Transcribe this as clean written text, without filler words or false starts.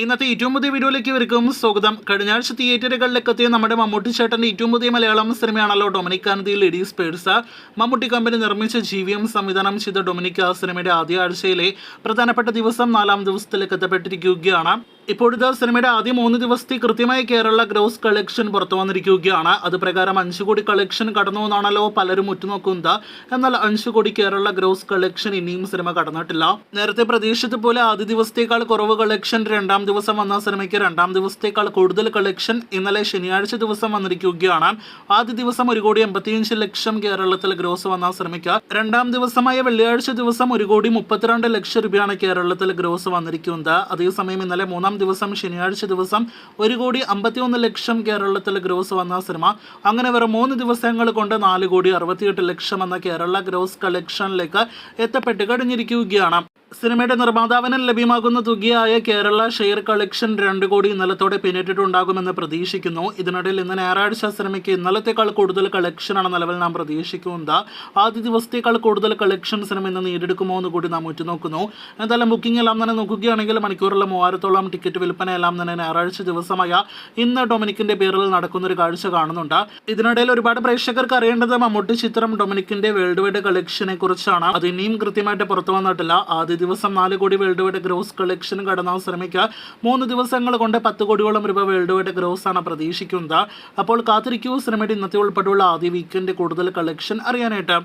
ഇന്നത്തെ ഏറ്റവും പുതിയ വീഡിയോയിലേക്ക് ഇവർക്കും സ്വാഗതം. കഴിഞ്ഞ ആഴ്ച തിയേറ്ററുകളിലേക്ക് എത്തിയ നമ്മുടെ മമ്മൂട്ടി ചേട്ടൻ്റെ ഏറ്റവും പുതിയ മലയാളം സിനിമയാണല്ലോ Dominic and the ladies purse. Mammootty company നിർമ്മിച്ച GVM സംവിധാനം ചെയ്ത ഡൊമിനിക് സിനിമയുടെ ആദ്യ ആഴ്ചയിലെ പ്രധാനപ്പെട്ട ദിവസം 4-ാം ദിവസത്തിലേക്ക് എത്തപ്പെട്ടിരിക്കുകയാണ്. ഇപ്പോഴത്തെ സിനിമയുടെ ആദ്യ 3 ദിവസത്തെ കൃത്യമായി കേരള ഗ്രോസ് കളക്ഷൻ പുറത്തു വന്നിരിക്കുകയാണ്. അത് പ്രകാരം 5 കോടി കളക്ഷൻ കടന്നു എന്നാണല്ലോ പലരും ഉറ്റുനോക്കുന്നത്. എന്നാൽ 5 കോടി കേരള ഗ്രോസ് കളക്ഷൻ ഇനിയും സിനിമ കടന്നിട്ടില്ല. നേരത്തെ പ്രതീക്ഷിച്ചത് പോലെ ആദ്യ ദിവസത്തേക്കാൾ കുറവ് കളക്ഷൻ 2-ാം ദിവസം വന്ന സിനിമയ്ക്ക് 2-ാം ദിവസത്തേക്കാൾ കൂടുതൽ കളക്ഷൻ ഇന്നലെ ശനിയാഴ്ച ദിവസം വന്നിരിക്കുകയാണ്. ആദ്യ ദിവസം 1,85,00,000 കേരളത്തിൽ ഗ്രോസ് വന്ന സിനിമയ്ക്ക് 2-ാം ദിവസമായ വെള്ളിയാഴ്ച ദിവസം 1,32,00,000 രൂപയാണ് കേരളത്തിൽ ഗ്രോസ് വന്നിരിക്കുന്നത്. അതേസമയം ഇന്നലെ 3-ാം ദിവസം ശനിയാഴ്ച ദിവസം 1,51,00,000 കേരളത്തിൽ ഗ്രോസ് വന്ന സിനിമ അങ്ങനെ വെറും 3 ദിവസങ്ങൾ കൊണ്ട് 4,68,00,000 എന്ന കേരള ഗ്രോസ് കളക്ഷനിലേക്ക് എത്തപ്പെട്ട് കഴിഞ്ഞിരിക്കുകയാണ്. സിനിമയുടെ നിർമ്മാതാവിന് ലഭ്യമാകുന്ന തുകയായ കേരള ഷെയർ കളക്ഷൻ 2 കോടി ഇന്നലത്തോടെ പിന്നിട്ടിട്ടുണ്ടാകുമെന്ന് പ്രതീക്ഷിക്കുന്നു. ഇതിനിടയിൽ ഇന്ന് ഞായറാഴ്ച സിനിമയ്ക്ക് ഇന്നലത്തേക്കാൾ കൂടുതൽ കളക്ഷനാണ് നിലവിൽ നാം പ്രതീക്ഷിക്കുന്നത്. ആദ്യ ദിവസത്തേക്കാൾ കൂടുതൽ കളക്ഷൻ സിനിമ ഇന്ന് നേടിയെടുക്കുമോ എന്ന് കൂടി നാം ഉറ്റുനോക്കുന്നു. എന്തായാലും ബുക്കിംഗ് എല്ലാം തന്നെ നോക്കുകയാണെങ്കിൽ മണിക്കൂറിൽ 3000-ഓളം ടിക്കറ്റ് വിൽപ്പന എല്ലാം തന്നെ ഞായറാഴ്ച ദിവസമായ ഇന്ന് ഡൊമിനിക്കിന്റെ പേരിൽ നടക്കുന്ന ഒരു കാഴ്ച കാണുന്നുണ്ട്. ഇതിനിടയിൽ ഒരുപാട് പ്രേക്ഷകർക്ക് അറിയേണ്ടത് മമ്മൂട്ടി ചിത്രം ഡൊമിനിക്കിന്റെ വേൾഡ് വൈഡ് കളക്ഷനെ കുറിച്ചാണ്. അത് ഇനിയും കൃത്യമായിട്ട് പുറത്തു വന്നിട്ടില്ല. ആദ്യ ദിവസം 4 കോടി വേൾഡ് വൈഡ് ഗ്രോസ് കളക്ഷൻ കടന്ന സിനിമയ്ക്ക് 3 ദിവസങ്ങൾ കൊണ്ട് 10 കോടിയോളം രൂപ വേൾഡ് വൈഡ് ഗ്രോസ് ആണ് പ്രതീക്ഷിക്കുന്നത്. അപ്പോൾ കാത്തിരിക്കൂ സിനിമയുടെ ഇന്നത്തെ ഉൾപ്പെടെയുള്ള ആദ്യ വീക്കെൻഡ് കൂടുതൽ കളക്ഷൻ അറിയാനായിട്ട്.